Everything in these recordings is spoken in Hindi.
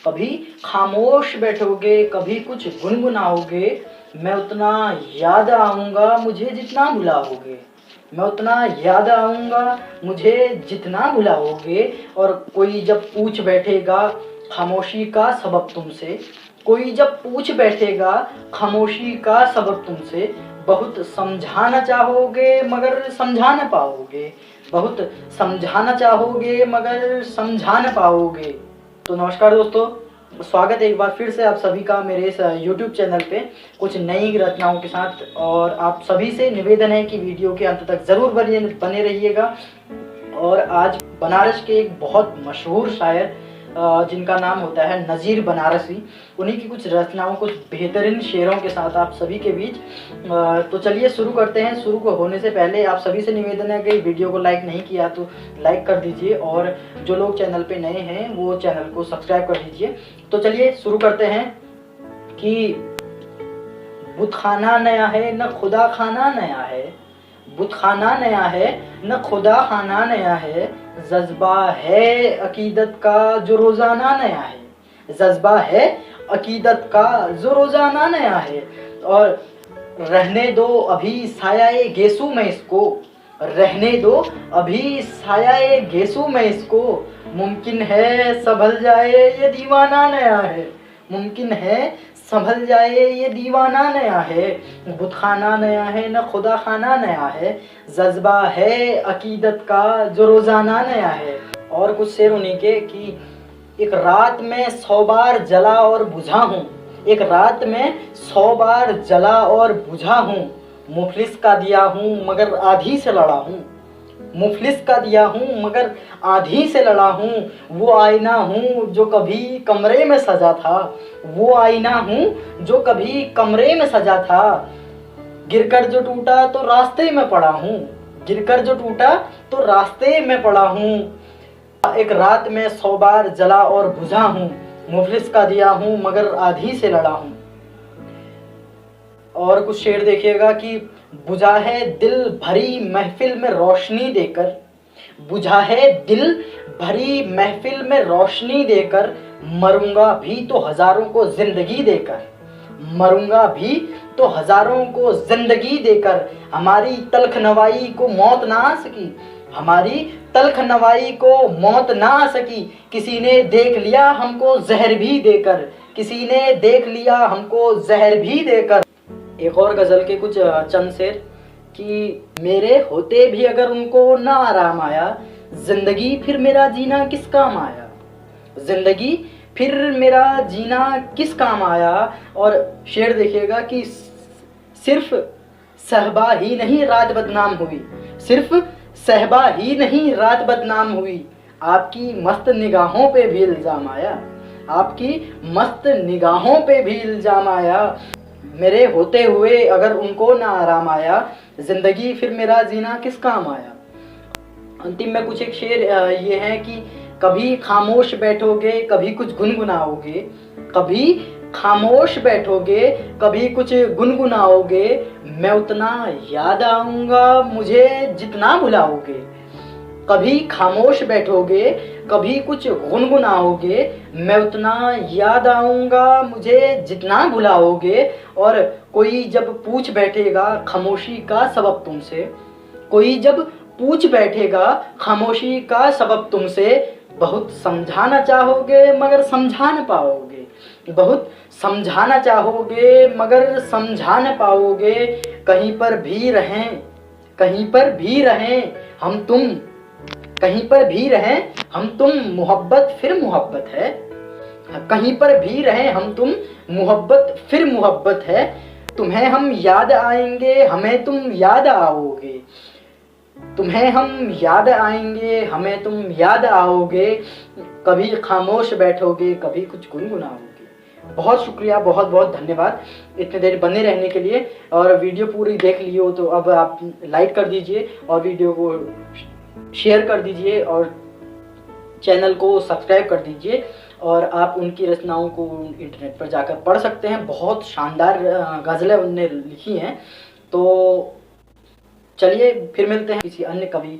कभी खामोश बैठोगे, कभी कुछ गुनगुनाओगे, मैं उतना याद आऊँगा मुझे जितना बुलाओगे। मैं उतना याद आऊँगा मुझे जितना बुलाओगे। और कोई जब पूछ बैठेगा खामोशी का सबब तुमसे, कोई जब पूछ बैठेगा खामोशी का सबब तुमसे, बहुत समझाना चाहोगे मगर समझा न पाओगे, बहुत समझाना चाहोगे मगर समझा न पाओगे। तो नमस्कार दोस्तों, स्वागत है एक बार फिर से आप सभी का मेरे इस YouTube चैनल पे कुछ नई रचनाओं के साथ। और आप सभी से निवेदन है कि वीडियो के अंत तक ज़रूर बने रहिएगा। और आज बनारस के एक बहुत मशहूर शायर जिनका नाम होता है नज़ीर बनारसी, उन्हीं की कुछ रचनाओं, कुछ बेहतरीन शेरों के साथ आप सभी के बीच। तो चलिए शुरू करते हैं। शुरू को होने से पहले आप सभी से निवेदन है कि वीडियो को लाइक नहीं किया तो लाइक कर दीजिए, और जो लोग चैनल पे नए हैं वो चैनल को सब्सक्राइब कर दीजिए। तो चलिए शुरू करते हैं कि बुत खाना नया है न खुदा खाना नया है, बुत खाना नया है न खुदा खाना नया है, जज्बा है अकीदत का जो रोज़ाना नया है, जज्बा है अकीदत का जो रोज़ाना नया है। और रहने दो अभी साया गेसू में इसको, रहने दो अभी साया गेसू में इसको, मुमकिन है संभल जाए ये दीवाना नया है, मुमकिन है संभल जाए ये दीवाना नया है, बुत खाना नया है न खुदा खाना नया है, जज्बा है अकीदत का जो रोज़ाना नया है। और कुछ शेर उन्हीं के कि एक रात में 100 बार जला और बुझा हूँ, एक रात में 100 बार जला और बुझा हूँ, मुफलिस का दिया हूँ मगर आधी से लड़ा हूँ, मुफलिस का दिया हूँ मगर आधी से लड़ा हूँ, वो आईना हूँ जो कभी कमरे में सजा था, वो आईना हूँ जो कभी कमरे में सजा था, गिरकर जो टूटा तो रास्ते में पड़ा हूँ, गिरकर जो टूटा तो रास्ते में पड़ा हूँ, एक रात में 100 बार जला और बुझा हूँ, मुफलिस का दिया हूँ मगर आधी से लड़ा हूँ। और कुछ शेर देखिएगा कि बुझा है दिल भरी महफिल में रोशनी देकर, बुझा है दिल भरी महफिल में रोशनी देकर, मरूंगा भी तो हजारों को जिंदगी देकर, मरूंगा भी तो हजारों को जिंदगी देकर, हमारी तल्ख नवाई को मौत ना आ सकी, हमारी तल्ख नवाई को मौत ना आ सकी, किसी ने देख लिया हमको जहर भी देकर, किसी ने देख लिया हमको जहर भी देकर। एक और गज़ल के कुछ चंद शेर कि मेरे होते भी अगर उनको ना आराम आया, जिंदगी फिर मेरा जीना किस काम आया, जिंदगी फिर मेरा जीना किस काम आया। और शेर देखिएगा कि सिर्फ सहबा ही नहीं रात बदनाम हुई, सिर्फ सहबा ही नहीं रात बदनाम हुई, आपकी मस्त निगाहों पे भी इल्जाम आया, आपकी मस्त निगाहों पे भी इल्जाम आया, मेरे होते हुए अगर उनको ना आराम आया, जिंदगी फिर मेरा जीना किस काम आया। अंतिम में कुछ एक शेर ये है कि कभी खामोश बैठोगे कभी कुछ गुनगुनाओगे, कभी खामोश बैठोगे कभी कुछ गुनगुनाओगे, मैं उतना याद आऊँगा मुझे जितना बुलाओगे, कभी खामोश बैठोगे कभी कुछ गुनगुनाओगे, मैं उतना याद आऊँगा मुझे जितना बुलाओगे। और कोई जब पूछ बैठेगा खामोशी का सबब तुमसे, कोई जब पूछ बैठेगा खामोशी का सबब तुमसे, बहुत समझाना चाहोगे मगर समझा न पाओगे, बहुत समझाना चाहोगे मगर समझा न पाओगे, कहीं पर भी रहें, कहीं पर भी रहें हम तुम, कहीं पर भी रहें हम तुम, मोहब्बत फिर मोहब्बत है, कहीं पर भी रहें हम तुम, मोहब्बत फिर मोहब्बत है, तुम्हें हम याद आएंगे हमें तुम याद आओगे, तुम्हें हम याद आएंगे हमें तुम याद आओगे, कभी खामोश बैठोगे कभी कुछ गुनगुनाओगे। बहुत शुक्रिया, बहुत बहुत धन्यवाद इतने देर बने रहने के लिए। और वीडियो पूरी देख ली हो तो अब आप लाइक कर दीजिए और वीडियो को शेयर कर दीजिए और चैनल को सब्सक्राइब कर दीजिए। और आप उनकी रचनाओं को इंटरनेट पर जाकर पढ़ सकते हैं, बहुत शानदार गज़लें उनने लिखी हैं। तो चलिए फिर मिलते हैं किसी अन्य कवि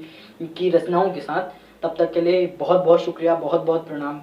की रचनाओं के साथ, तब तक के लिए बहुत बहुत शुक्रिया, बहुत बहुत प्रणाम।